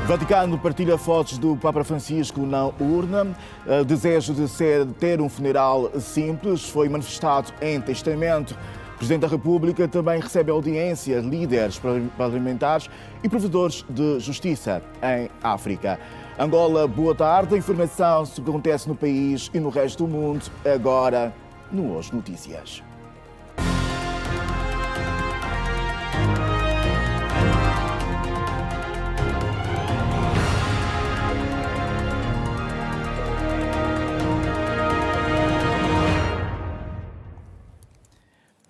Vaticano partilha fotos do Papa Francisco na urna. O desejo de ter um funeral simples foi manifestado em testamento. O Presidente da República também recebe audiência de líderes parlamentares e provedores de justiça em África. Angola, boa tarde. A informação sobre o que acontece no país e no resto do mundo, agora no Hoje Notícias.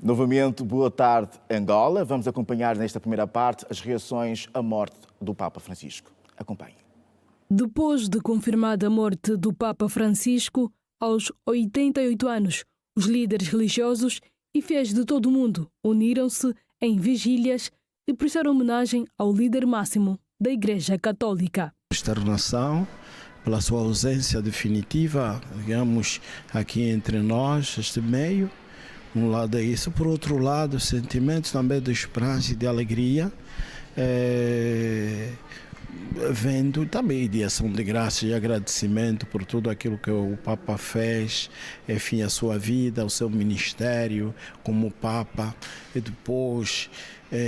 Novamente, boa tarde, Angola. Vamos acompanhar nesta primeira parte as reações à morte do Papa Francisco. Acompanhe. Depois de confirmada a morte do Papa Francisco, aos 88 anos, os líderes religiosos e fiéis de todo o mundo uniram-se em vigílias e prestaram homenagem ao líder máximo da Igreja Católica. Externação, pela sua ausência definitiva, digamos, aqui entre nós, este meio. Um lado é isso, por outro lado, sentimentos também de esperança e de alegria, vendo também de ação de graça e agradecimento por tudo aquilo que o Papa fez, enfim, a sua vida, o seu ministério como Papa, e depois,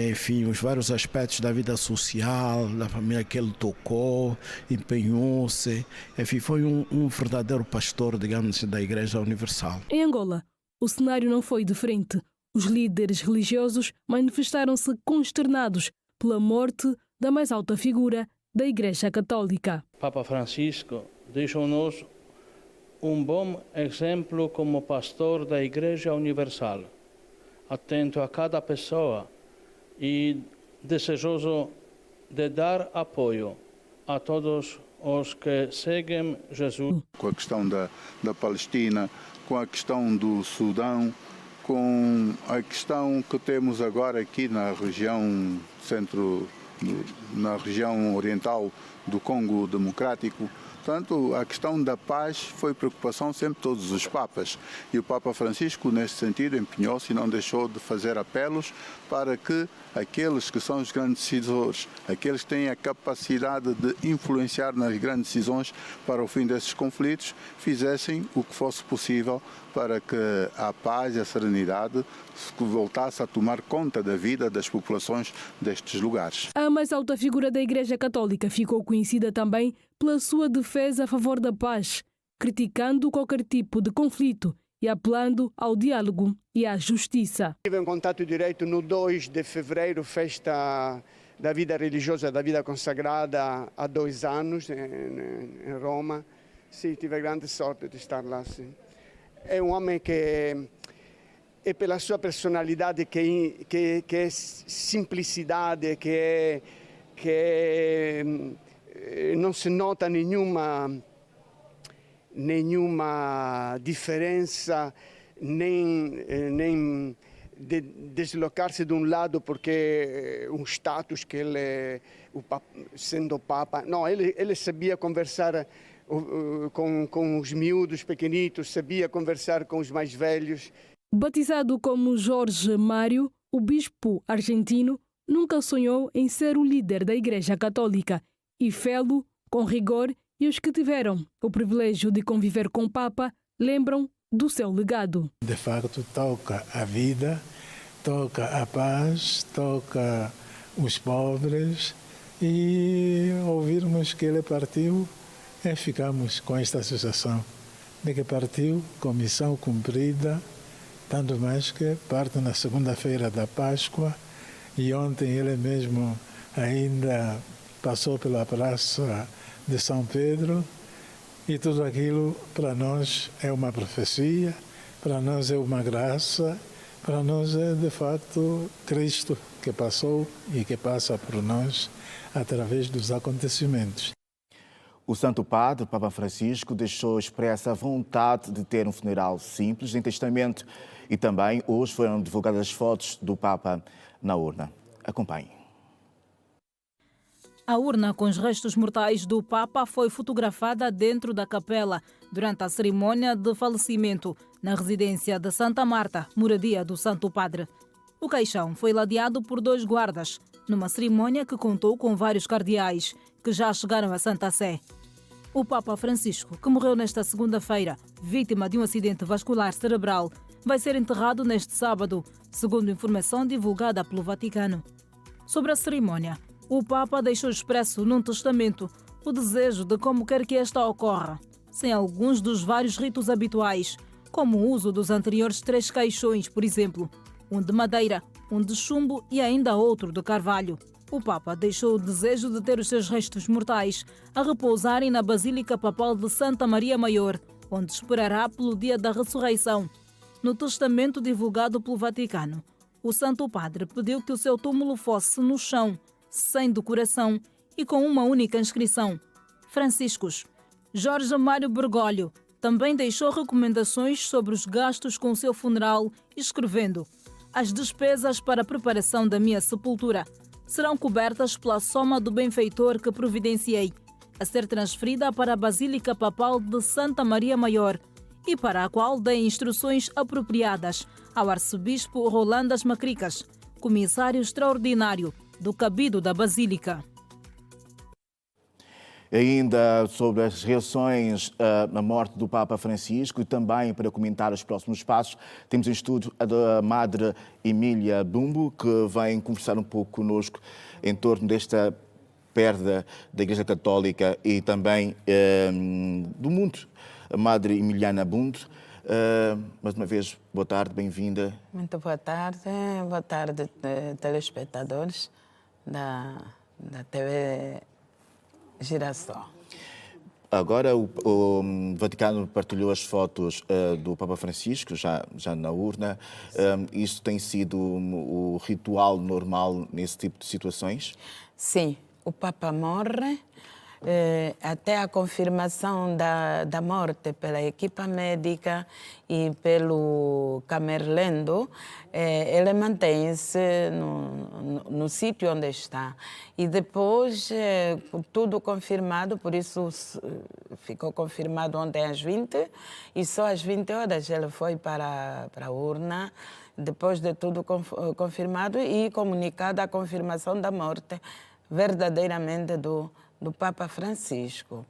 enfim, os vários aspectos da vida social, da família que ele tocou, empenhou-se, enfim, foi um verdadeiro pastor, digamos, da Igreja Universal. Em Angola, o cenário não foi diferente. Os líderes religiosos manifestaram-se consternados pela morte da mais alta figura da Igreja Católica. Papa Francisco deixou-nos um bom exemplo como pastor da Igreja Universal, atento a cada pessoa e desejoso de dar apoio a todos os que seguem Jesus. Com a questão da Palestina, com a questão do Sudão, com a questão que temos agora aqui na região na região oriental do Congo Democrático. Portanto, a questão da paz foi preocupação sempre de todos os papas. E o Papa Francisco, nesse sentido, empenhou-se e não deixou de fazer apelos para que aqueles que são os grandes decisores, aqueles que têm a capacidade de influenciar nas grandes decisões para o fim desses conflitos, fizessem o que fosse possível para que a paz e a serenidade voltasse a tomar conta da vida das populações destes lugares. A mais alta figura da Igreja Católica ficou conhecida também pela sua defesa a favor da paz, criticando qualquer tipo de conflito e apelando ao diálogo e à justiça. Tive em contato direto no 2 de fevereiro, festa da vida religiosa, da vida consagrada há 2 anos em Roma. Sim, tive grande sorte de estar lá. Sim. É um homem que é pela sua personalidade, que é simplicidade, que não se nota nenhuma diferença, nem de deslocar-se de um lado porque um status que ele, sendo Papa. Não, ele sabia conversar com os miúdos pequenitos, sabia conversar com os mais velhos. Batizado como Jorge Mário, o bispo argentino nunca sonhou em ser o líder da Igreja Católica e fê-lo com rigor, e os que tiveram o privilégio de conviver com o Papa lembram do seu legado. De facto, toca a vida, toca a paz, toca os pobres, e ouvirmos que ele partiu, ficamos com esta sensação de que partiu com missão cumprida, tanto mais que parte na segunda-feira da Páscoa, e ontem ele mesmo ainda passou pela praça de São Pedro, e tudo aquilo para nós é uma profecia, para nós é uma graça, para nós é de facto Cristo que passou e que passa por nós através dos acontecimentos. O Santo Padre, Papa Francisco, deixou expressa a vontade de ter um funeral simples em testamento, e também hoje foram divulgadas as fotos do Papa na urna. Acompanhe. A urna com os restos mortais do Papa foi fotografada dentro da capela durante a cerimônia de falecimento na residência de Santa Marta, moradia do Santo Padre. O caixão foi ladeado por 2 guardas. numa cerimônia que contou com vários cardeais que já chegaram à Santa Sé. O Papa Francisco, que morreu nesta segunda-feira, vítima de um acidente vascular cerebral, vai ser enterrado neste sábado, segundo informação divulgada pelo Vaticano. Sobre a cerimônia, o Papa deixou expresso num testamento o desejo de como quer que esta ocorra, sem alguns dos vários ritos habituais, como o uso dos anteriores 3 caixões, por exemplo, um de madeira, um de chumbo e ainda outro de carvalho. O Papa deixou o desejo de ter os seus restos mortais a repousarem na Basílica Papal de Santa Maria Maior, onde esperará pelo dia da ressurreição. No testamento divulgado pelo Vaticano, o Santo Padre pediu que o seu túmulo fosse no chão, sem decoração e com uma única inscrição: Franciscus. Jorge Mário Bergoglio também deixou recomendações sobre os gastos com o seu funeral, escrevendo: as despesas para a preparação da minha sepultura serão cobertas pela soma do benfeitor que providenciei, a ser transferida para a Basílica Papal de Santa Maria Maior e para a qual dei instruções apropriadas ao arcebispo Rolandas Macricas, comissário extraordinário do cabido da Basílica. Ainda sobre as reações à morte do Papa Francisco e também para comentar os próximos passos, temos em estudo a da Madre Emília Bumbo, que vem conversar um pouco connosco em torno desta perda da Igreja Católica e também do mundo. A Madre Emiliana Bumbo, mais uma vez, boa tarde, bem-vinda. Muito boa tarde telespectadores da TV Girassol. Agora o Vaticano partilhou as fotos do Papa Francisco, já na urna. Isso tem sido o ritual normal nesse tipo de situações? Sim, o Papa morre. Até a confirmação da morte pela equipa médica e pelo Camerlendo, ele mantém-se no sítio onde está. E depois, tudo confirmado, por isso ficou confirmado ontem às 20, e só às 20 horas ele foi para a urna, depois de tudo confirmado e comunicada a confirmação da morte verdadeiramente do Papa Francisco.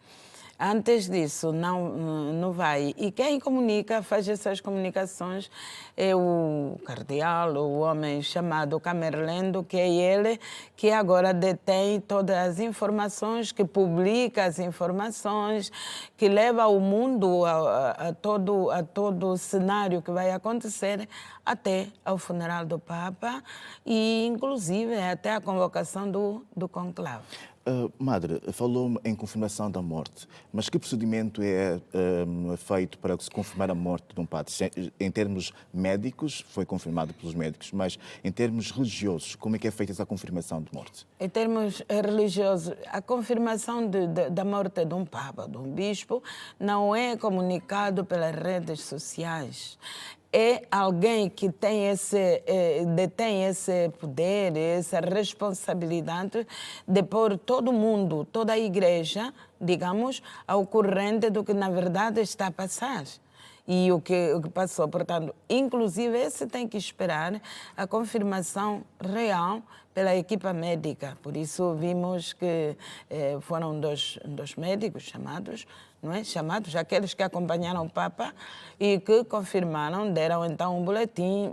Antes disso, não vai. E quem comunica, faz essas comunicações, é o cardeal, o homem chamado Camerlendo, que é ele que agora detém todas as informações, que publica as informações, que leva o mundo a todo o cenário que vai acontecer até ao funeral do Papa e, inclusive, até a convocação do conclave. Madre, falou-me em confirmação da morte, mas que procedimento é feito para se confirmar a morte de um padre? Em termos médicos, foi confirmado pelos médicos, mas em termos religiosos, como é que é feita essa confirmação de morte? Em termos religiosos, a confirmação da morte de um papa, de um bispo, não é comunicado pelas redes sociais. É alguém que detém esse poder, essa responsabilidade de pôr todo mundo, toda a igreja, digamos, ao corrente do que na verdade está a passar. E o que passou, portanto, inclusive esse tem que esperar a confirmação real pela equipa médica. Por isso vimos que foram dois médicos chamados, não é? Chamados, aqueles que acompanharam o Papa e que confirmaram, deram então um boletim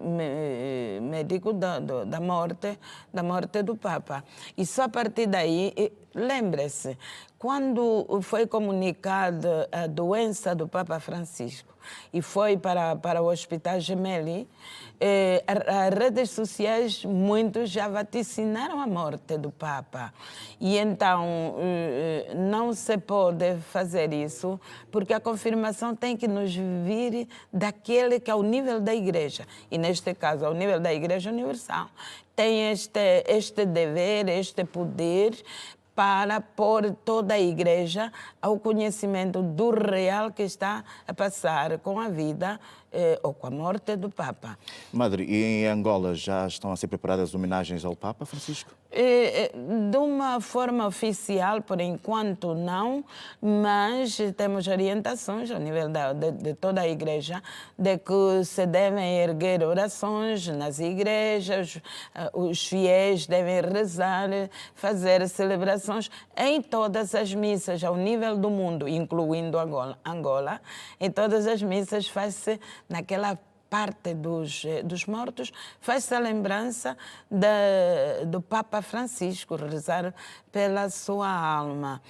médico da morte do Papa. E só a partir daí, lembre-se, quando foi comunicada a doença do Papa Francisco e foi para o Hospital Gemelli, as redes sociais, muitos já vaticinaram a morte do Papa. E então não se pode fazer isso, porque a confirmação tem que nos vir daquele que é o nível da Igreja. E neste caso, ao nível da Igreja Universal, tem este dever, este poder para pôr toda a Igreja ao conhecimento do real que está a passar com a vida ou com a morte do Papa. Madre, e em Angola já estão a ser preparadas homenagens ao Papa Francisco? De uma forma oficial, por enquanto não, mas temos orientações ao nível de toda a Igreja de que se devem erguer orações nas igrejas, os fiéis devem rezar, fazer celebrações em todas as missas ao nível do mundo, incluindo Angola. Em todas as missas faz-se naquela parte dos mortos, faz-se a lembrança do Papa Francisco, rezar pela sua alma.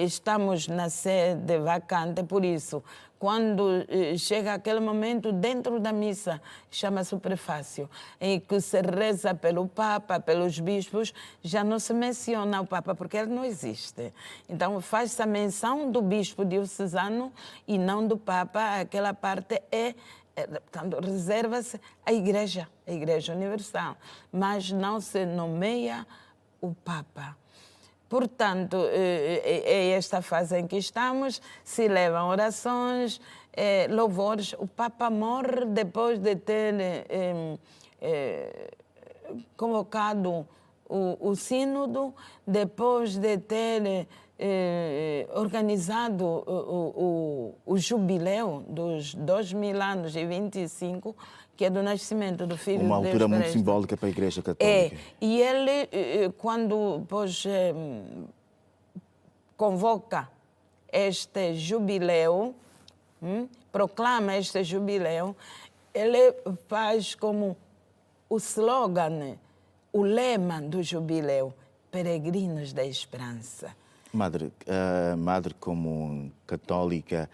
Estamos na sede vacante, por isso, quando chega aquele momento dentro da missa, chama-se o prefácio, em que se reza pelo Papa, pelos bispos, já não se menciona o Papa, porque ele não existe. Então faz-se a menção do bispo diocesano e não do Papa. Aquela parte portanto, reserva-se a Igreja Universal, mas não se nomeia o Papa. Portanto, é esta fase em que estamos, se levam orações, louvores. O Papa morre depois de ter convocado o sínodo, depois de ter organizado o jubileu dos 2000 anos e 25, que é do nascimento do Filho de Deus. Uma altura muito simbólica para a Igreja Católica. E ele, quando convoca este jubileu, proclama este jubileu, ele faz como o slogan, o lema do jubileu: Peregrinos da Esperança. Madre, como católica,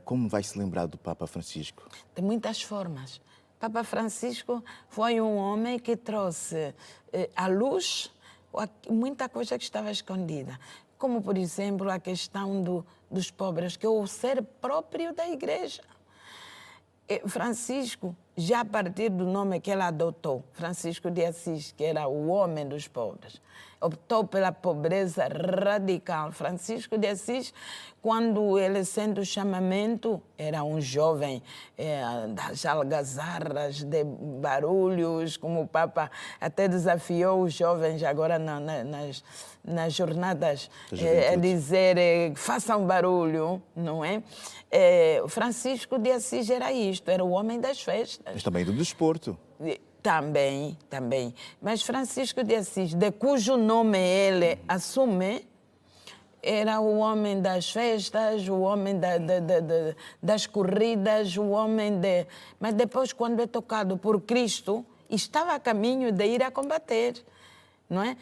como vai se lembrar do Papa Francisco? De muitas formas. Papa Francisco foi um homem que trouxe à luz muita coisa que estava escondida, como, por exemplo, a questão dos pobres, que é o ser próprio da Igreja. Francisco, já a partir do nome que ele adotou, Francisco de Assis, que era o homem dos pobres, optou pela pobreza radical. Francisco de Assis, quando ele sente o chamamento, era um jovem das algazarras, de barulhos, como o Papa até desafiou os jovens agora nas jornadas a dizer façam barulho, não é? Francisco de Assis era isto, era o homem das festas. Mas também do desporto. Também. Mas Francisco de Assis, de cujo nome ele assume, era o homem das festas, o homem das corridas, o homem de... Mas depois, quando é tocado por Cristo, estava a caminho de ir a combater. Não é?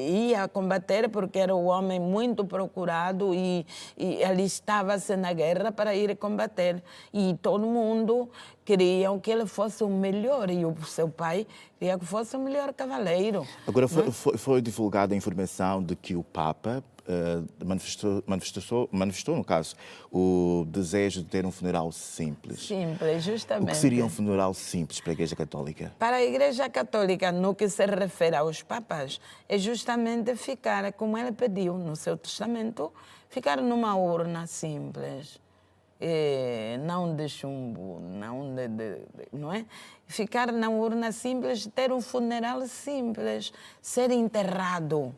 Ia combater porque era um homem muito procurado e alistava-se na guerra para ir combater. E todo mundo queria que ele fosse o melhor, e o seu pai queria que fosse o melhor cavaleiro. Agora, foi divulgada a informação de que o Papa manifestou, no caso, o desejo de ter um funeral simples. Simples, justamente. O que seria um funeral simples para a Igreja Católica? Para a Igreja Católica, no que se refere aos papas, é justamente ficar, como ele pediu no seu testamento, ficar numa urna simples. Não de chumbo, não é? Ficar na urna simples, ter um funeral simples, ser enterrado.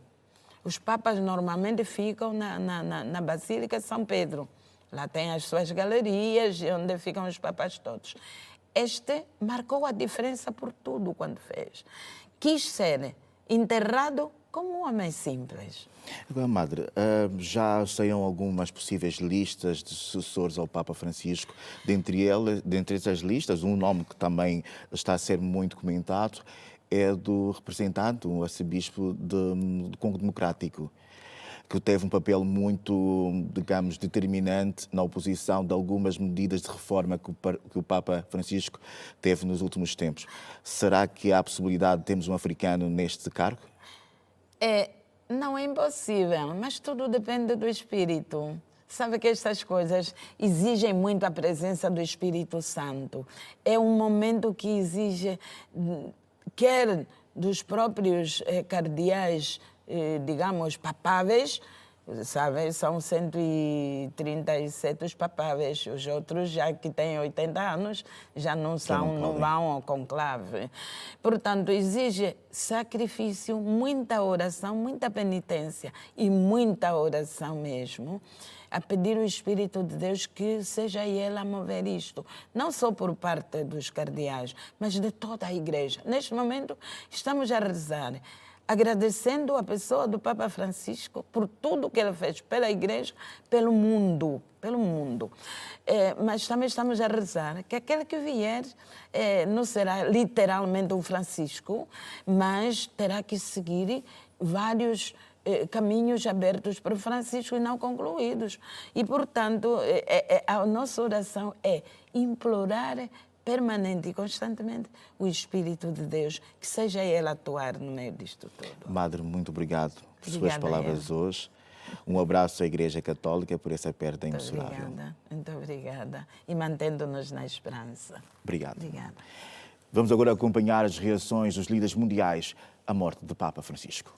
Os papas normalmente ficam na Basílica de São Pedro. Lá tem as suas galerias, onde ficam os papas todos. Este marcou a diferença por tudo quando fez. Quis ser enterrado como um homem simples. Agora, Madre, já saíram algumas possíveis listas de sucessores ao Papa Francisco. Dentre essas listas, um nome que também está a ser muito comentado é do representante, o arcebispo do Congo Democrático, que teve um papel muito, digamos, determinante na oposição de algumas medidas de reforma que o Papa Francisco teve nos últimos tempos. Será que há a possibilidade de termos um africano neste cargo? Não é impossível, mas tudo depende do Espírito. Sabe que estas coisas exigem muito a presença do Espírito Santo. É um momento que exige, quer dos próprios cardeais, digamos, papáveis, sabe? São 137 os papáveis. Os outros, já que têm 80 anos, já não vão ao conclave. Portanto, exige sacrifício, muita oração, muita penitência e muita oração mesmo, a pedir o Espírito de Deus que seja Ele a mover isto. Não só por parte dos cardeais, mas de toda a Igreja. Neste momento, estamos a rezar, agradecendo a pessoa do Papa Francisco por tudo que ele fez pela Igreja, pelo mundo. Mas também estamos a rezar que aquele que vier não será literalmente um Francisco, mas terá que seguir vários caminhos abertos para Francisco e não concluídos. E, portanto, a nossa oração é implorar permanente e constantemente o Espírito de Deus, que seja Ele a atuar no meio disto tudo. Madre, muito obrigado por suas palavras hoje. Um abraço à Igreja Católica por essa perda imensurável. Muito obrigada. E mantendo-nos na esperança. Obrigado. Obrigada. Vamos agora acompanhar as reações dos líderes mundiais à morte de Papa Francisco.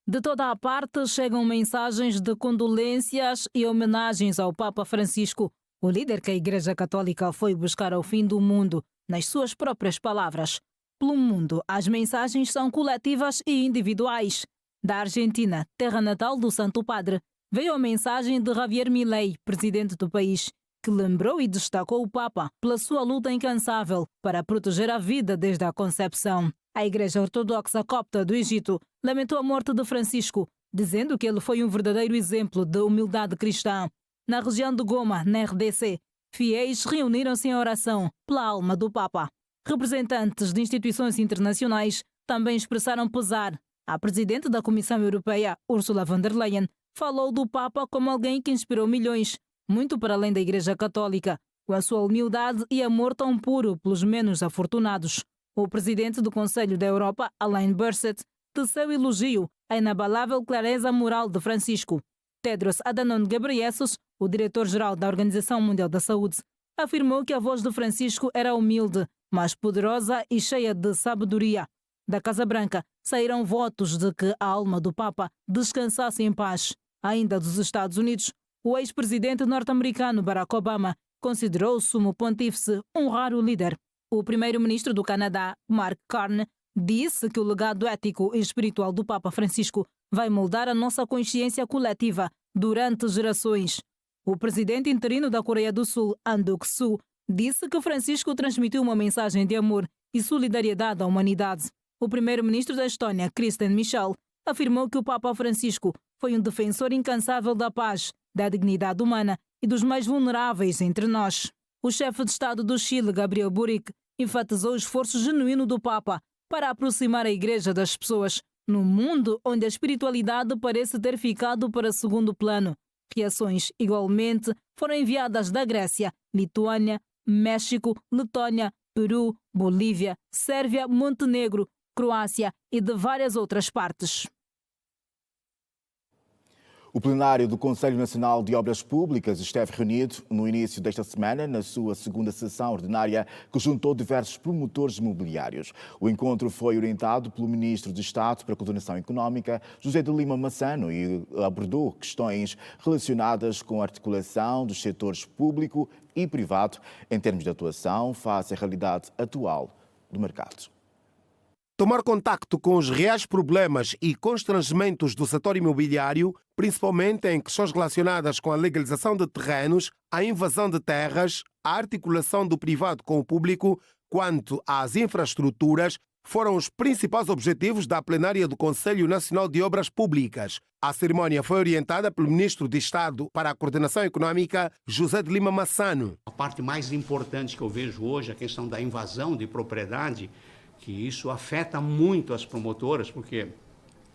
De toda a parte chegam mensagens de condolências e homenagens ao Papa Francisco, o líder que a Igreja Católica foi buscar ao fim do mundo, nas suas próprias palavras. Pelo mundo, as mensagens são coletivas e individuais. Da Argentina, terra natal do Santo Padre, veio a mensagem de Javier Milei, presidente do país, que lembrou e destacou o Papa pela sua luta incansável para proteger a vida desde a concepção. A Igreja Ortodoxa Copta do Egito lamentou a morte de Francisco, dizendo que ele foi um verdadeiro exemplo de humildade cristã. Na região de Goma, na RDC, fiéis reuniram-se em oração pela alma do Papa. Representantes de instituições internacionais também expressaram pesar. A presidente da Comissão Europeia, Ursula von der Leyen, falou do Papa como alguém que inspirou milhões, muito para além da Igreja Católica, com a sua humildade e amor tão puro pelos menos afortunados. O presidente do Conselho da Europa, Alain Berset, teceu elogio à inabalável clareza moral de Francisco. Tedros Adhanom Ghebreyesus, o diretor-geral da Organização Mundial da Saúde, afirmou que a voz de Francisco era humilde, mas poderosa e cheia de sabedoria. Da Casa Branca saíram votos de que a alma do Papa descansasse em paz. Ainda dos Estados Unidos, o ex-presidente norte-americano Barack Obama considerou o sumo pontífice um raro líder. O primeiro-ministro do Canadá, Mark Carney, disse que o legado ético e espiritual do Papa Francisco vai moldar a nossa consciência coletiva durante gerações. O presidente interino da Coreia do Sul, Ahn Duk-soo, disse que Francisco transmitiu uma mensagem de amor e solidariedade à humanidade. O primeiro-ministro da Estónia, Kristen Michel, afirmou que o Papa Francisco foi um defensor incansável da paz, da dignidade humana e dos mais vulneráveis entre nós. O chefe de Estado do Chile, Gabriel Boric, enfatizou o esforço genuíno do Papa para aproximar a Igreja das pessoas, num mundo onde a espiritualidade parece ter ficado para segundo plano. Reações, igualmente, foram enviadas da Grécia, Lituânia, México, Letônia, Peru, Bolívia, Sérvia, Montenegro, Croácia e de várias outras partes. O plenário do Conselho Nacional de Obras Públicas esteve reunido no início desta semana, na sua segunda sessão ordinária, que juntou diversos promotores imobiliários. O encontro foi orientado pelo Ministro de Estado para a Coordenação Económica, José de Lima Massano, e abordou questões relacionadas com a articulação dos setores público e privado em termos de atuação face à realidade atual do mercado. Tomar contacto com os reais problemas e constrangimentos do setor imobiliário, principalmente em questões relacionadas com a legalização de terrenos, a invasão de terras, a articulação do privado com o público, quanto às infraestruturas, foram os principais objetivos da plenária do Conselho Nacional de Obras Públicas. A cerimónia foi orientada pelo Ministro de Estado para a Coordenação Económica, José de Lima Massano. A parte mais importante que eu vejo hoje, a questão da invasão de propriedade, que isso afeta muito as promotoras, porque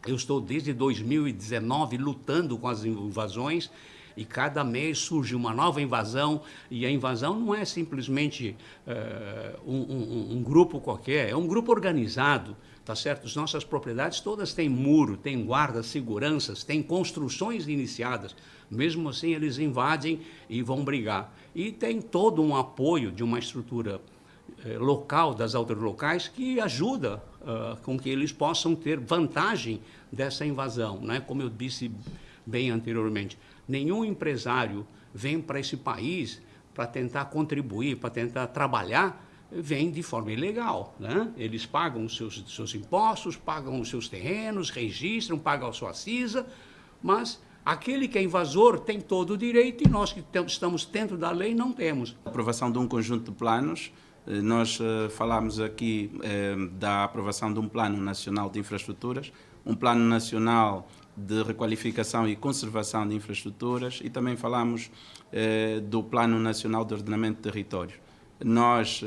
eu estou desde 2019 lutando com as invasões e cada mês surge uma nova invasão, e a invasão não é simplesmente um grupo qualquer, é um grupo organizado, tá certo? As nossas propriedades todas têm muro, têm guardas, seguranças, têm construções iniciadas, mesmo assim eles invadem e vão brigar. E tem todo um apoio de uma estrutura local das autoridades locais que ajuda com que eles possam ter vantagem dessa invasão, né? Como eu disse bem anteriormente, nenhum empresário vem para esse país para tentar contribuir, para tentar trabalhar, vem de forma ilegal, né? Eles pagam os seus impostos, pagam os seus terrenos, registram, pagam a sua CISA, mas aquele que é invasor tem todo o direito e nós que estamos dentro da lei não temos. A aprovação de um conjunto de planos, nós falamos aqui da aprovação de um Plano Nacional de Infraestruturas, um Plano Nacional de Requalificação e Conservação de Infraestruturas e também falamos do Plano Nacional de Ordenamento de Território. Nós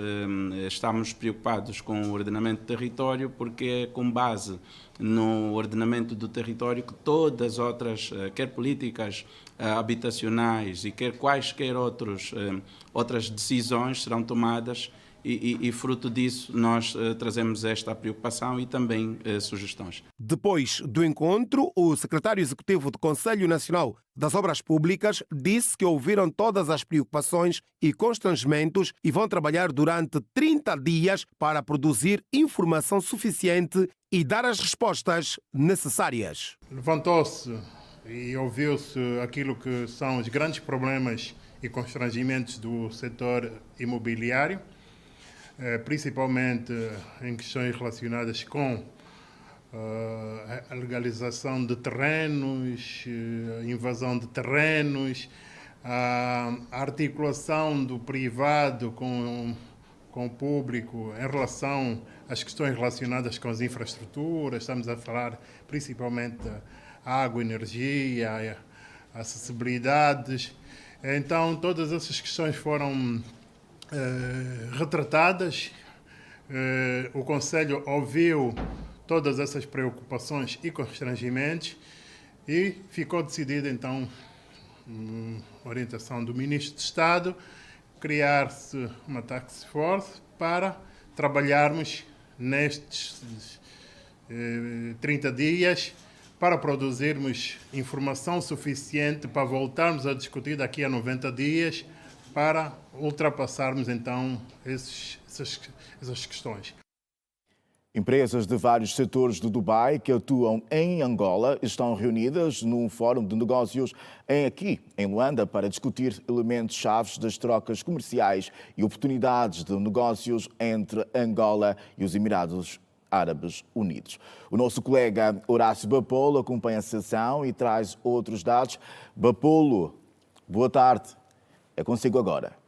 estamos preocupados com o ordenamento do território porque é com base no ordenamento do território que todas as outras, quer políticas habitacionais e quer quaisquer outras decisões serão tomadas e fruto disso nós trazemos esta preocupação e também sugestões. Depois do encontro, o secretário executivo do Conselho Nacional das Obras Públicas disse que ouviram todas as preocupações e constrangimentos e vão trabalhar durante 30 dias para produzir informação suficiente e dar as respostas necessárias. Levantou-se e ouviu-se aquilo que são os grandes problemas e constrangimentos do setor imobiliário, principalmente em questões relacionadas com a legalização de terrenos, invasão de terrenos, a articulação do privado com o público em relação às questões relacionadas com as infraestruturas. Estamos a falar principalmente da água, energia, acessibilidades. Então, todas essas questões foram retratadas. O Conselho ouviu todas essas preocupações e constrangimentos e ficou decidido, então, orientação do Ministro de Estado, criar-se uma task force para trabalharmos nestes 30 dias para produzirmos informação suficiente para voltarmos a discutir daqui a 90 dias para ultrapassarmos, então, essas questões. Empresas de vários setores de Dubai que atuam em Angola estão reunidas num fórum de negócios aqui em Luanda para discutir elementos-chave das trocas comerciais e oportunidades de negócios entre Angola e os Emirados Árabes Unidos. O nosso colega Horácio Bapolo acompanha a sessão e traz outros dados. Bapolo, boa tarde. É consigo agora.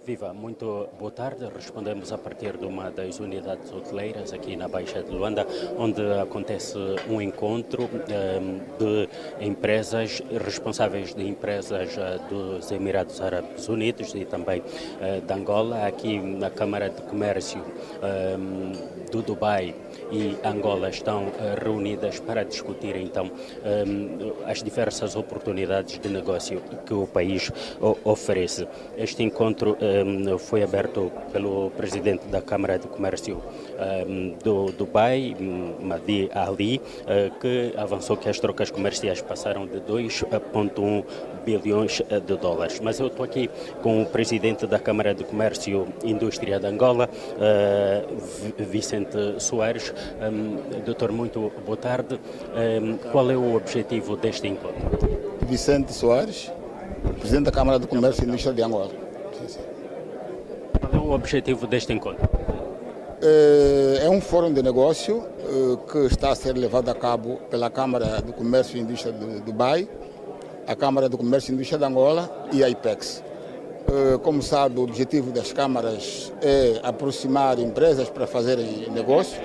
Viva, muito boa tarde. Respondemos a partir de uma das unidades hoteleiras aqui na Baixa de Luanda, onde acontece um encontro de empresas, responsáveis de empresas dos Emirados Árabes Unidos e também de Angola. Aqui na Câmara de Comércio do Dubai e Angola estão reunidas para discutir então as diversas oportunidades de negócio que o país oferece. Este encontro foi aberto pelo presidente da Câmara de Comércio do Dubai, Mahdi Ali, que avançou que as trocas comerciais passaram de 2,1 bilhões de dólares. Mas eu estou aqui com o presidente da Câmara de Comércio e Indústria de Angola, Vicente Soares. Doutor, muito boa tarde. Qual é o objetivo deste encontro? Vicente Soares, presidente da Câmara de Comércio e Indústria de Angola. Qual é o objetivo deste encontro? É um fórum de negócio que está a ser levado a cabo pela Câmara de Comércio e Indústria de Dubai, a Câmara de Comércio e Indústria de Angola e a IPEX. Como sabe, o objetivo das câmaras é aproximar empresas para fazerem negócio.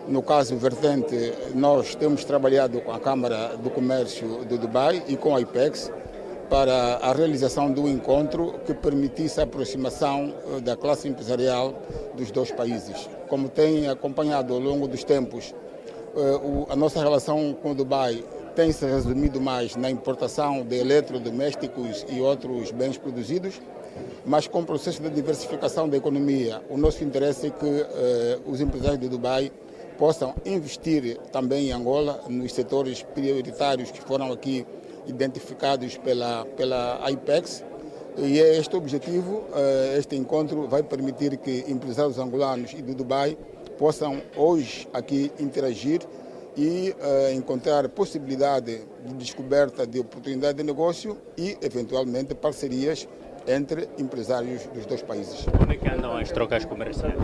No caso vertente, nós temos trabalhado com a Câmara do Comércio de Dubai e com a IPEX para a realização do encontro que permitisse a aproximação da classe empresarial dos dois países. Como tem acompanhado ao longo dos tempos, a nossa relação com o Dubai tem se resumido mais na importação de eletrodomésticos e outros bens produzidos, mas com o processo de diversificação da economia, o nosso interesse é que os empresários de Dubai possam investir também em Angola nos setores prioritários que foram aqui identificados pela IPEX E é este o objetivo. Este encontro vai permitir que empresários angolanos e do Dubai possam hoje aqui interagir e encontrar possibilidade de descoberta de oportunidade de negócio e, eventualmente, parcerias entre empresários dos dois países. Como é que andam as trocas comerciais?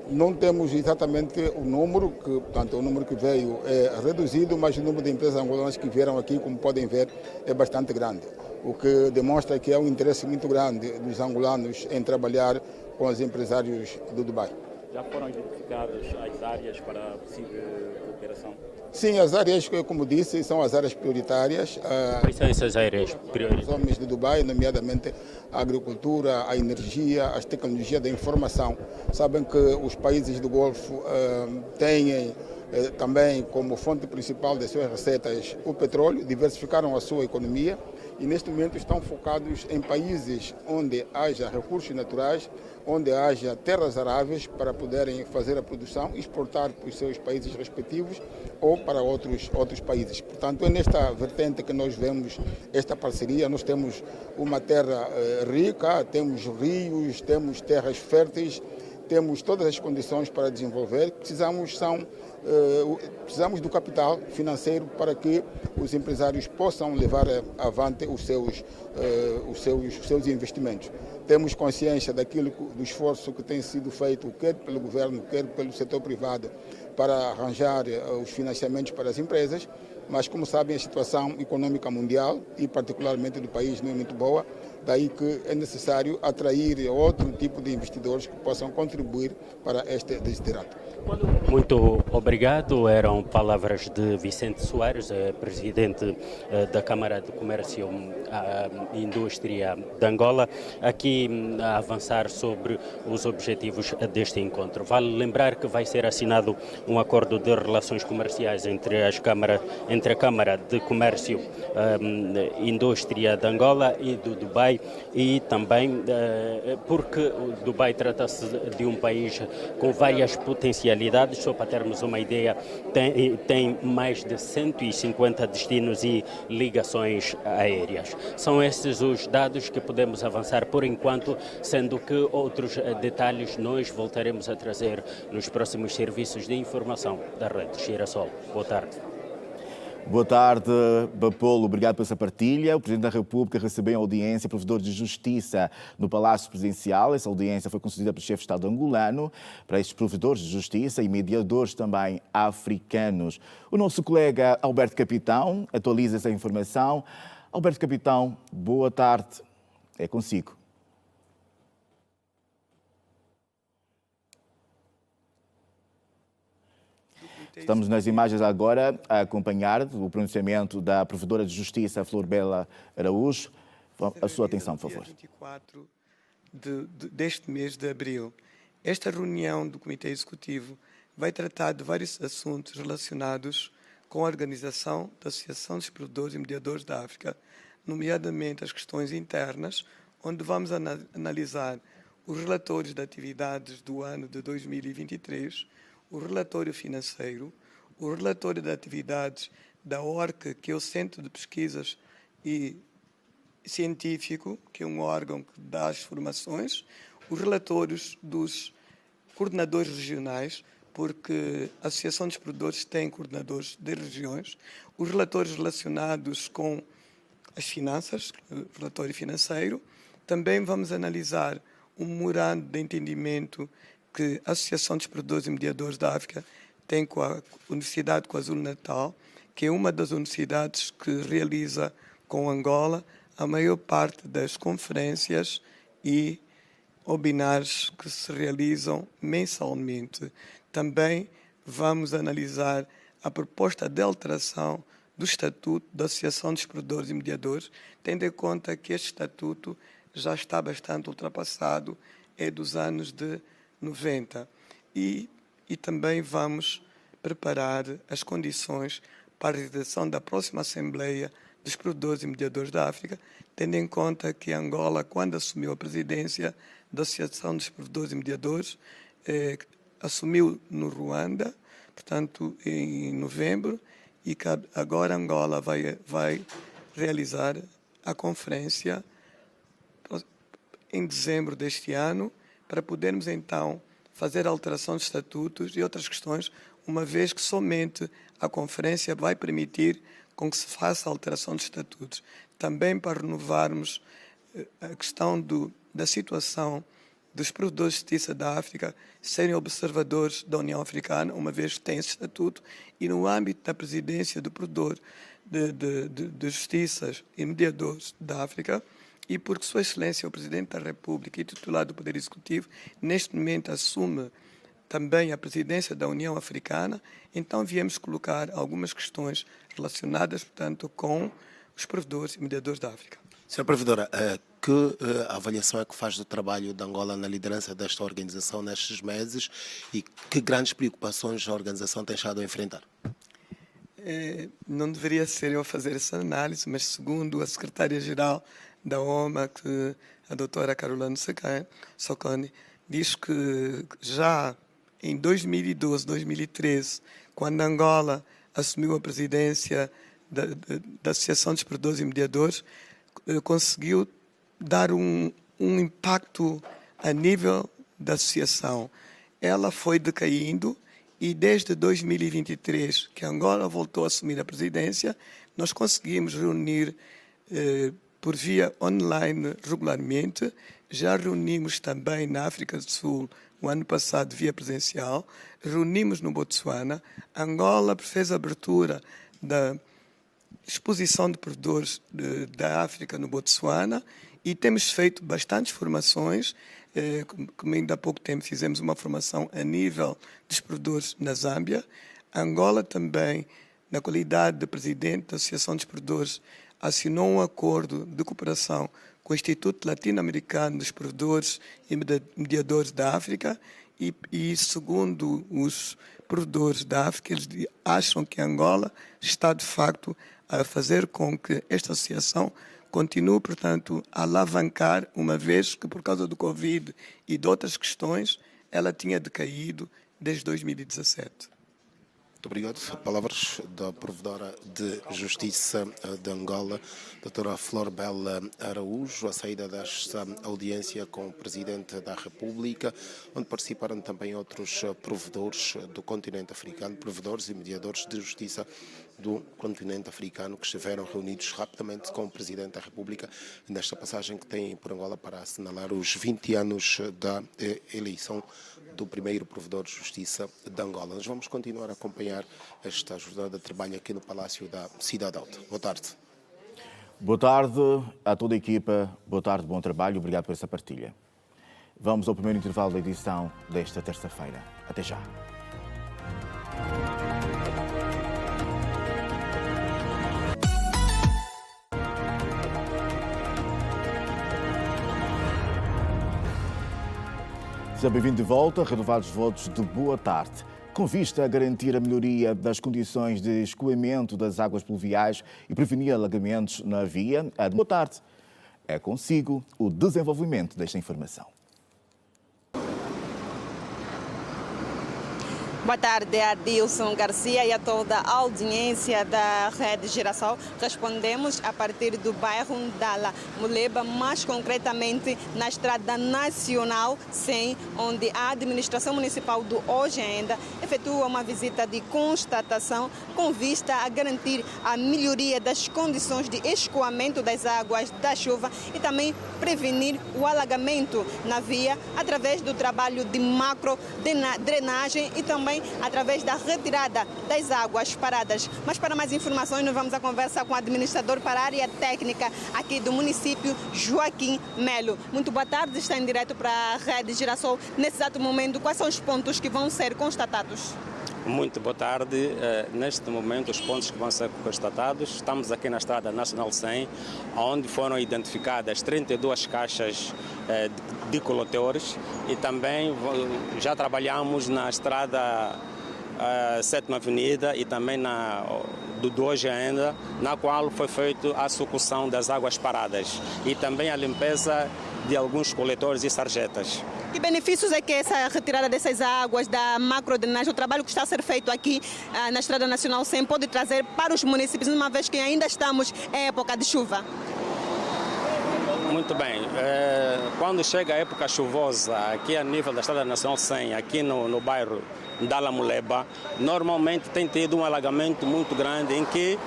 Não temos exatamente o número, portanto, o número que veio é reduzido, mas o número de empresas angolanas que vieram aqui, como podem ver, é bastante grande. O que demonstra que há um interesse muito grande dos angolanos em trabalhar com os empresários do Dubai. Já foram identificadas as áreas para a possível cooperação? Sim, as áreas, como disse, são as áreas prioritárias. Quais são essas áreas prioritárias? Os homens de Dubai, nomeadamente a agricultura, a energia, as tecnologias da informação. Sabem que os países do Golfo têm também como fonte principal das suas receitas o petróleo, diversificaram a sua economia e neste momento estão focados em países onde haja recursos naturais, onde haja terras aráveis para poderem fazer a produção e exportar para os seus países respectivos ou para outros países. Portanto, é nesta vertente que nós vemos esta parceria. Nós temos uma terra rica, temos rios, temos terras férteis, temos todas as condições para desenvolver. Precisamos do capital financeiro para que os empresários possam levar avante os seus investimentos. Temos consciência do esforço que tem sido feito, quer pelo governo, quer pelo setor privado, para arranjar os financiamentos para as empresas, mas, como sabem, a situação econômica mundial e particularmente do país não é muito boa, daí que é necessário atrair outro tipo de investidores que possam contribuir para este desiderato. Muito obrigado. Eram palavras de Vicente Soares, presidente da Câmara de Comércio e Indústria de Angola, aqui a avançar sobre os objetivos deste encontro. Vale lembrar que vai ser assinado um acordo de relações comerciais entre a Câmara de Comércio e Indústria de Angola e do Dubai, e também porque o Dubai trata-se de um país com várias potencialidades. Só para termos uma ideia, tem mais de 150 destinos e ligações aéreas. São esses os dados que podemos avançar por enquanto, sendo que outros detalhes nós voltaremos a trazer nos próximos serviços de informação da Rede Girassol. Boa tarde. Boa tarde, Bapolo. Obrigado por essa partilha. O Presidente da República recebeu em audiência provedores de justiça no Palácio Presidencial. Essa audiência foi concedida pelo chefe de Estado angolano para estes provedores de justiça e mediadores também africanos. O nosso colega Alberto Capitão atualiza essa informação. Alberto Capitão, boa tarde. É consigo. Estamos nas imagens agora a acompanhar o pronunciamento da Provedora de Justiça, Flor Bela Araújo. A sua atenção, por favor. 24 deste mês de abril. Esta reunião do Comitê Executivo vai tratar de vários assuntos relacionados com a organização da Associação dos Produtores e Mediadores da África, nomeadamente as questões internas, onde vamos analisar os relatórios de atividades do ano de 2023, o relatório financeiro, o relatório de atividades da ORC, que é o Centro de Pesquisas e Científico, que é um órgão que dá as formações, os relatórios dos coordenadores regionais, porque a Associação dos Produtores tem coordenadores de regiões, os relatórios relacionados com as finanças, relatório financeiro. Também vamos analisar um memorando de entendimento que a Associação dos Produtores e Mediadores da África tem com a Universidade de KwaZulu-Natal, que é uma das universidades que realiza com Angola a maior parte das conferências e webinars que se realizam mensalmente. Também vamos analisar a proposta de alteração do Estatuto da Associação dos Produtores e Mediadores, tendo em conta que este Estatuto já está bastante ultrapassado, é dos anos de 90. E também vamos preparar as condições para a realização da próxima Assembleia dos Produtores e Mediadores da África, tendo em conta que Angola, quando assumiu a presidência da Associação dos Produtores e Mediadores, assumiu no Ruanda, portanto, em novembro, e que agora Angola vai realizar a conferência em dezembro deste ano, para podermos então fazer alteração de estatutos e outras questões, uma vez que somente a conferência vai permitir com que se faça a alteração de estatutos. Também para renovarmos a questão da situação dos produtores de justiça da África serem observadores da União Africana, uma vez que tem esse estatuto, e no âmbito da presidência do produtor de justiças e mediadores da África, e porque Sua Excelência, o Presidente da República e titular do Poder Executivo, neste momento assume também a presidência da União Africana, então viemos colocar algumas questões relacionadas, portanto, com os provedores e mediadores da África. Senhora Provedora, que avaliação é que faz do trabalho de Angola na liderança desta organização nestes meses e que grandes preocupações a organização tem estado a enfrentar? Não deveria ser eu a fazer essa análise, mas segundo a secretária-geral da OMA, a doutora Carolina Soconi, diz que já em 2012, 2013, quando Angola assumiu a presidência da Associação dos Produtores e Mediadores, conseguiu dar um impacto a nível da associação. Ela foi decaindo e desde 2023, que Angola voltou a assumir a presidência, nós conseguimos reunir por via online regularmente. Já reunimos também na África do Sul, o ano passado, via presencial. Reunimos no Botsuana. Angola fez a abertura da exposição de produtores da África no Botsuana e temos feito bastantes formações. Como ainda há pouco tempo fizemos uma formação a nível dos produtores na Zâmbia. Angola também, na qualidade de presidente da Associação dos Produtores, assinou um acordo de cooperação com o Instituto Latino-Americano dos Produtores e Mediadores da África e segundo os produtores da África, eles acham que Angola está, de facto, a fazer com que esta associação continue, portanto, a alavancar, uma vez que, por causa do Covid e de outras questões, ela tinha decaído desde 2017. Muito obrigado. Palavras da Provedora de Justiça de Angola, doutora Florbela Araújo, a saída desta audiência com o Presidente da República, onde participaram também outros provedores do continente africano, provedores e mediadores de justiça do continente africano, que estiveram reunidos rapidamente com o Presidente da República nesta passagem que tem por Angola para assinalar os 20 anos da eleição do primeiro provedor de justiça de Angola. Nós vamos continuar a acompanhar esta jornada de trabalho aqui no Palácio da Cidade Alta. Boa tarde. Boa tarde a toda a equipa. Boa tarde, bom trabalho. Obrigado por essa partilha. Vamos ao primeiro intervalo da edição desta terça-feira. Até já. Seja bem-vindo de volta. Renovados votos de boa tarde. Com vista a garantir a melhoria das condições de escoamento das águas pluviais e prevenir alagamentos na via, a boa tarde. É consigo o desenvolvimento desta informação. Boa tarde, Adilson Garcia e a toda a audiência da Rede Girassol. Respondemos a partir do bairro Ndala Muleba, mais concretamente na Estrada Nacional 100, onde a Administração Municipal do Hoje Ainda efetua uma visita de constatação com vista a garantir a melhoria das condições de escoamento das águas da chuva e também prevenir o alagamento na via através do trabalho de macro-drenagem e também através da retirada das águas paradas. Mas para mais informações, nós vamos à conversa com o administrador para a área técnica aqui do município, Joaquim Melo. Muito boa tarde, está em direto para a Rede Girassol. Nesse exato momento, quais são os pontos que vão ser constatados? Muito boa tarde. Neste momento, os pontos que vão ser constatados, estamos aqui na Estrada Nacional 100, onde foram identificadas 32 caixas de coletores e também já trabalhamos na Estrada 7ª Avenida e também do Hoje Ainda, na qual foi feita a sucção das águas paradas e também a limpeza de alguns coletores e sarjetas. Que benefícios é que essa retirada dessas águas da macrodrenagem, o trabalho que está a ser feito aqui na Estrada Nacional 100 pode trazer para os municípios, uma vez que ainda estamos em época de chuva? Muito bem. Quando chega a época chuvosa, aqui a nível da Estrada Nacional 100, aqui no bairro da La Muleba, normalmente tem tido um alagamento muito grande em que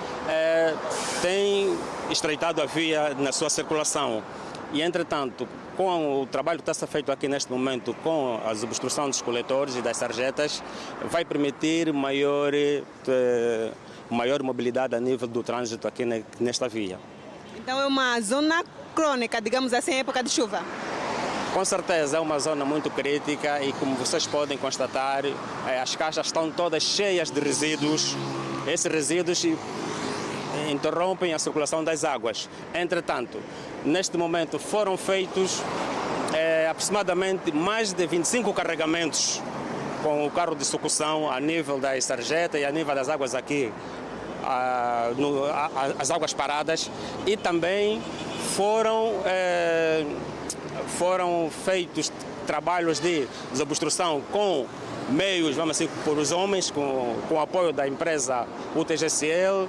tem estreitado a via na sua circulação. E, entretanto, com o trabalho que está a ser feito aqui neste momento, com a obstrução dos coletores e das sarjetas, vai permitir maior mobilidade a nível do trânsito aqui nesta via. Então é uma zona crônica, digamos assim, em época de chuva? Com certeza, é uma zona muito crítica e, como vocês podem constatar, as caixas estão todas cheias de resíduos. Esses resíduos interrompem a circulação das águas. Entretanto, neste momento foram feitos aproximadamente mais de 25 carregamentos com o carro de sucção a nível das sarjetas e a nível das águas aqui, as águas paradas, e também foram feitos trabalhos de desobstrução com meios, vamos assim, por os homens, com o apoio da empresa UTGCL.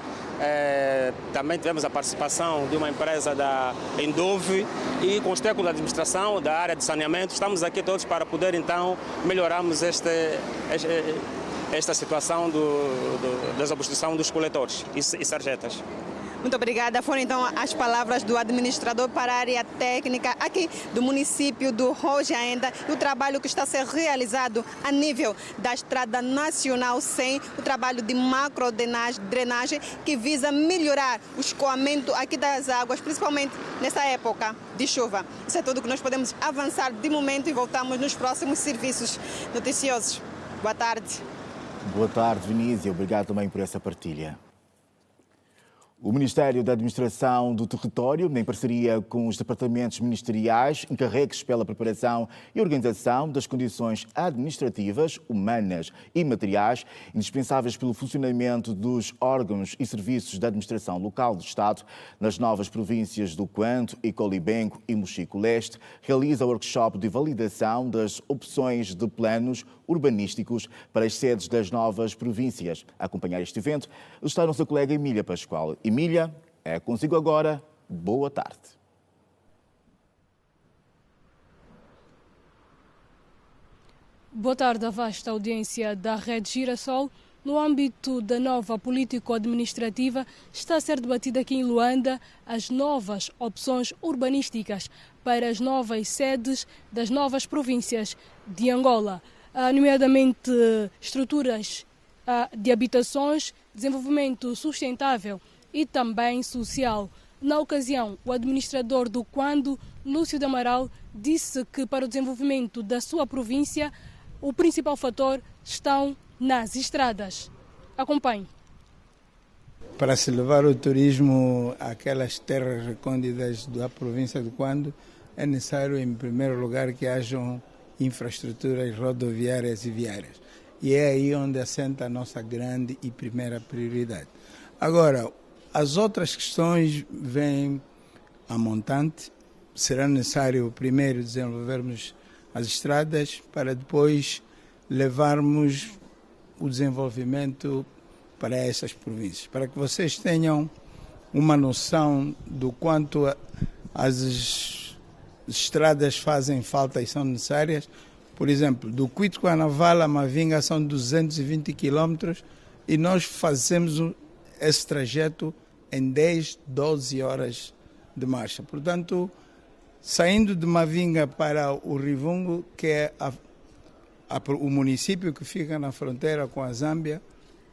Também tivemos a participação de uma empresa da Endove e com os técnicos da administração da área de saneamento. Estamos aqui todos para poder então melhorarmos esta situação da desobstrução dos coletores e sarjetas. Muito obrigada. Foram então as palavras do administrador para a área técnica aqui do município do Rojaenda e o trabalho que está a ser realizado a nível da Estrada Nacional 100, o trabalho de macro-drenagem que visa melhorar o escoamento aqui das águas, principalmente nessa época de chuva. Isso é tudo que nós podemos avançar de momento e voltamos nos próximos serviços noticiosos. Boa tarde. Boa tarde, Vinícius. Obrigado também por essa partilha. O Ministério da Administração do Território, em parceria com os departamentos ministeriais encarregues pela preparação e organização das condições administrativas, humanas e materiais indispensáveis pelo funcionamento dos órgãos e serviços da administração local do Estado nas novas províncias do Quanto, Icolibenco e Mochico-Leste, realiza o workshop de validação das opções de planos urbanísticos para as sedes das novas províncias. A acompanhar este evento está a nossa colega Emília Pascoal. Emília, é consigo agora. Boa tarde. Boa tarde à vasta audiência da Rede Girassol. No âmbito da nova político-administrativa, está a ser debatida aqui em Luanda as novas opções urbanísticas para as novas sedes das novas províncias de Angola, nomeadamente estruturas de habitações, desenvolvimento sustentável e também social. Na ocasião, o administrador do Quando, Lúcio de Amaral, disse que para o desenvolvimento da sua província, o principal fator estão nas estradas. Acompanhe. Para se levar o turismo àquelas terras recônditas da província do Quando, é necessário, em primeiro lugar, que hajam infraestruturas rodoviárias e viárias. E é aí onde assenta a nossa grande e primeira prioridade. Agora, as outras questões vêm a montante. Será necessário primeiro desenvolvermos as estradas para depois levarmos o desenvolvimento para essas províncias. Para que vocês tenham uma noção do quanto as estradas fazem falta e são necessárias. Por exemplo, do Cuito a Navala a Mavinga são 220 quilômetros e nós fazemos esse trajeto em 10, 12 horas de marcha. Portanto, saindo de Mavinga para o Rivungo, que é o município que fica na fronteira com a Zâmbia,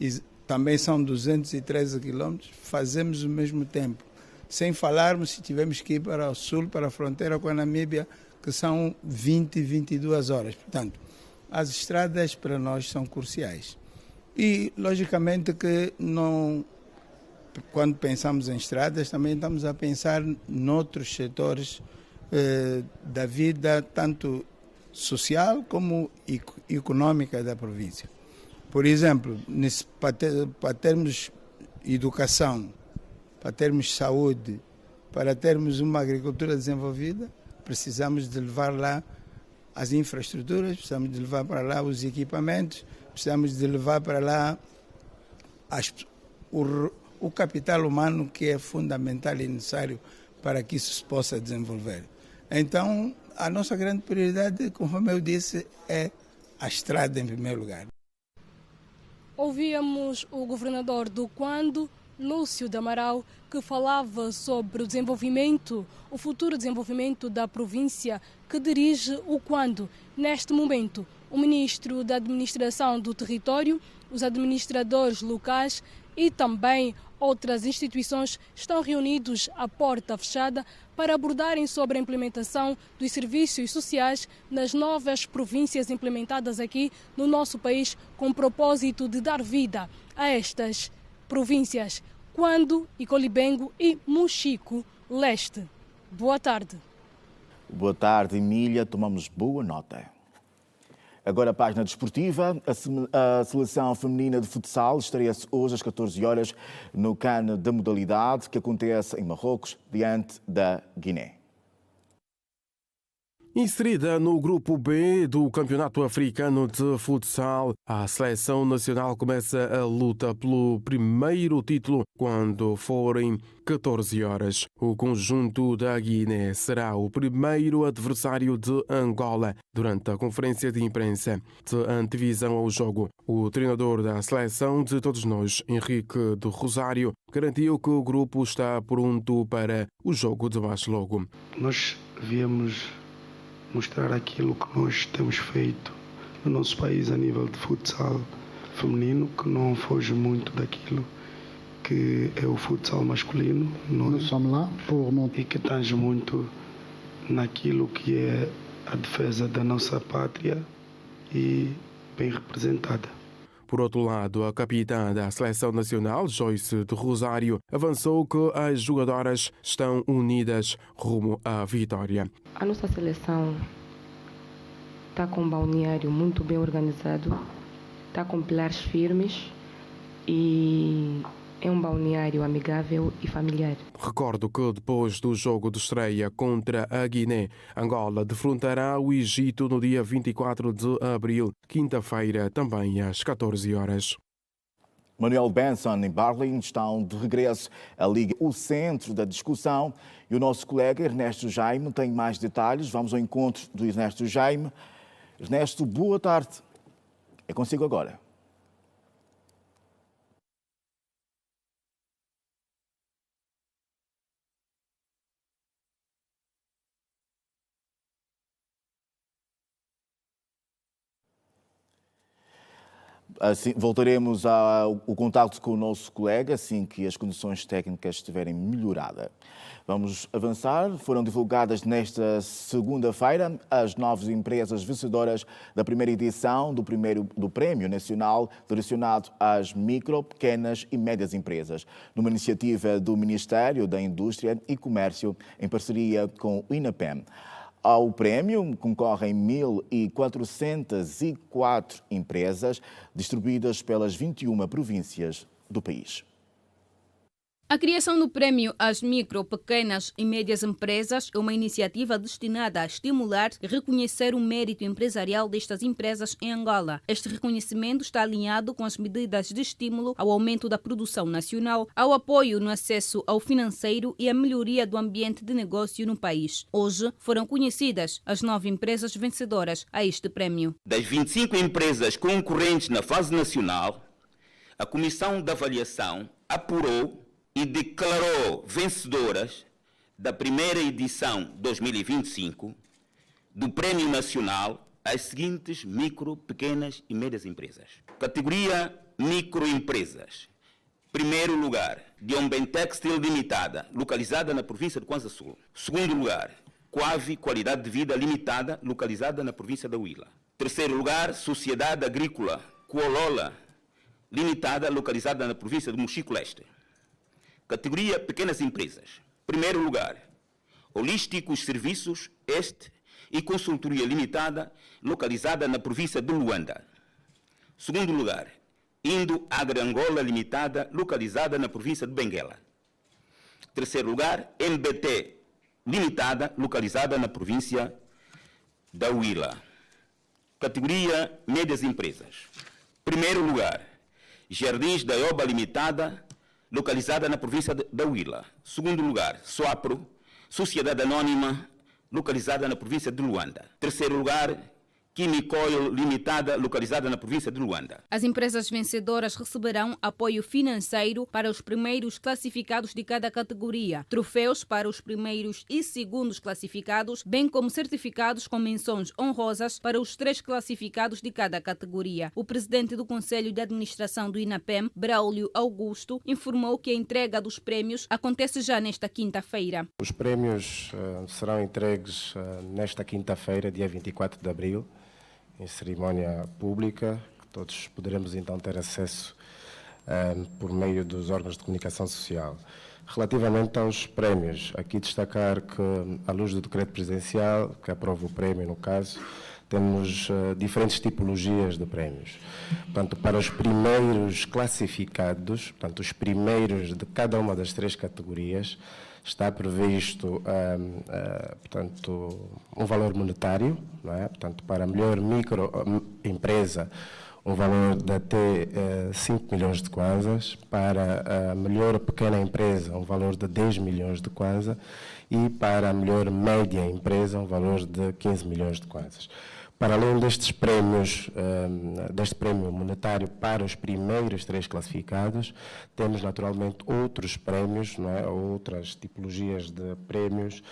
e também são 213 quilômetros, fazemos o mesmo tempo. Sem falarmos se tivermos que ir para o sul, para a fronteira com a Namíbia, que são 20, 22 horas. Portanto, as estradas para nós são cruciais. E, logicamente, que não, quando pensamos em estradas, também estamos a pensar noutros setores da vida, tanto social como econômica da província. Por exemplo, para termos educação, para termos saúde, para termos uma agricultura desenvolvida, precisamos de levar lá as infraestruturas, precisamos de levar para lá os equipamentos, precisamos de levar para lá o capital humano que é fundamental e necessário para que isso se possa desenvolver. Então, a nossa grande prioridade, conforme eu disse, é a estrada em primeiro lugar. Ouvíamos o governador do Quando, Lúcio de Amaral, que falava sobre o desenvolvimento, o futuro desenvolvimento da província que dirige o Quando. Neste momento, o ministro da Administração do Território, os administradores locais e também outras instituições estão reunidos à porta fechada para abordarem sobre a implementação dos serviços sociais nas novas províncias implementadas aqui no nosso país, com o propósito de dar vida a estas províncias, Quando, Icolibengo e Mochico Leste. Boa tarde. Boa tarde, Emília. Tomamos boa nota. Agora a página desportiva. A seleção feminina de futsal estreia-se hoje às 14 horas no CAN da modalidade, que acontece em Marrocos, diante da Guiné. Inserida no grupo B do Campeonato Africano de Futsal, a seleção nacional começa a luta pelo primeiro título quando forem 14 horas. O conjunto da Guiné será o primeiro adversário de Angola durante a conferência de imprensa de antevisão ao jogo. O treinador da seleção de todos nós, Henrique de Rosário, garantiu que o grupo está pronto para o jogo de mais logo. Nós viemos mostrar aquilo que nós temos feito no nosso país a nível de futsal feminino, que não foge muito daquilo que é o futsal masculino. Nós somos lá e que tange muito naquilo que é a defesa da nossa pátria e bem representada. Por outro lado, a capitã da Seleção Nacional, Joyce de Rosário, avançou que as jogadoras estão unidas rumo à vitória. A nossa seleção está com um balneário muito bem organizado, está com pilares firmes e é um balneário amigável e familiar. Recordo que depois do jogo de estreia contra a Guiné, Angola defrontará o Egito no dia 24 de abril, quinta-feira, também às 14 horas. Manuel Benson e Barlin estão de regresso à Liga, o centro da discussão. E o nosso colega Ernesto Jaime tem mais detalhes. Vamos ao encontro do Ernesto Jaime. Ernesto, boa tarde. É consigo agora. Assim, voltaremos ao contacto com o nosso colega assim que as condições técnicas estiverem melhoradas. Vamos avançar. Foram divulgadas nesta segunda-feira as 9 empresas vencedoras da primeira edição do Prémio Nacional direcionado às micro, pequenas e médias empresas, numa iniciativa do Ministério da Indústria e Comércio em parceria com o INAPEM. Ao prémio concorrem 1.404 empresas distribuídas pelas 21 províncias do país. A criação do Prémio às Micro, Pequenas e Médias Empresas é uma iniciativa destinada a estimular e reconhecer o mérito empresarial destas empresas em Angola. Este reconhecimento está alinhado com as medidas de estímulo ao aumento da produção nacional, ao apoio no acesso ao financeiro e à melhoria do ambiente de negócio no país. Hoje foram conhecidas as 9 empresas vencedoras a este prémio. Das 25 empresas concorrentes na fase nacional, a Comissão de Avaliação apurou e declarou vencedoras da primeira edição 2025 do Prémio Nacional as seguintes micro, pequenas e médias empresas. Categoria microempresas. Primeiro lugar, Diomben Textil Limitada, localizada na província de Kwanza Sul. Segundo lugar, Quavi Qualidade de Vida Limitada, localizada na província da Huila. Terceiro lugar, Sociedade Agrícola Kuolola Limitada, localizada na província de Mochico Leste. Categoria Pequenas Empresas. Primeiro lugar, Holísticos Serviços Este e Consultoria Limitada, localizada na província de Luanda. Segundo lugar, Indo Agri Angola Limitada, localizada na província de Benguela. Terceiro lugar, MBT Limitada, localizada na província da Huila. Categoria Médias Empresas. Primeiro lugar, Jardins da Ioba Limitada, localizada na província da Huila. Segundo lugar, Soapro, Sociedade Anônima, localizada na província de Luanda. Terceiro lugar, Quimicoil Limitada, localizada na província de Luanda. As empresas vencedoras receberão apoio financeiro para os primeiros classificados de cada categoria, troféus para os primeiros e segundos classificados, bem como certificados com menções honrosas para os 3 classificados de cada categoria. O presidente do Conselho de Administração do INAPEM, Braulio Augusto, informou que a entrega dos prémios acontece já nesta quinta-feira. Os prémios serão entregues nesta quinta-feira, dia 24 de abril, em cerimónia pública, que todos poderemos então ter acesso por meio dos órgãos de comunicação social. Relativamente aos prémios, aqui destacar que, à luz do decreto presidencial, que aprova o prémio no caso, temos diferentes tipologias de prémios. Portanto, para os primeiros classificados, portanto, os primeiros de cada uma das 3 categorias, está previsto portanto, um valor monetário, não é? Portanto, para a melhor microempresa, um valor de até 5 milhões de kwanzas, para a melhor pequena empresa, um valor de 10 milhões de kwanza, e para a melhor média empresa, um valor de 15 milhões de kwanzas. Para além destes prémios, deste prémio monetário para os primeiros 3 classificados, temos naturalmente outros prémios, não é? Outras tipologias de prémios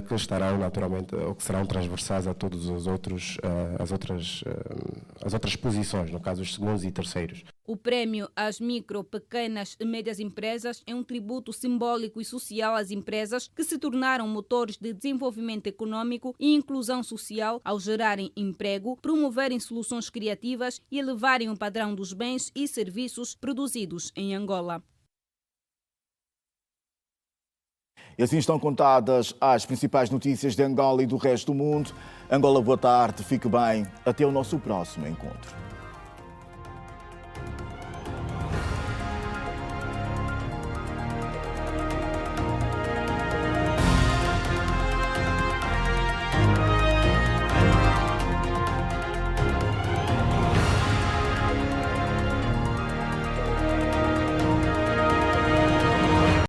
que estarão naturalmente, ou que serão transversais a todos os outros, as outras posições, no caso os segundos e terceiros. O prémio às micro, pequenas e médias empresas é um tributo simbólico e social às empresas que se tornaram motores de desenvolvimento econômico e inclusão social ao gerarem emprego, promoverem soluções criativas e elevarem o padrão dos bens e serviços produzidos em Angola. E assim estão contadas as principais notícias de Angola e do resto do mundo. Angola, boa tarde, fique bem. Até o nosso próximo encontro.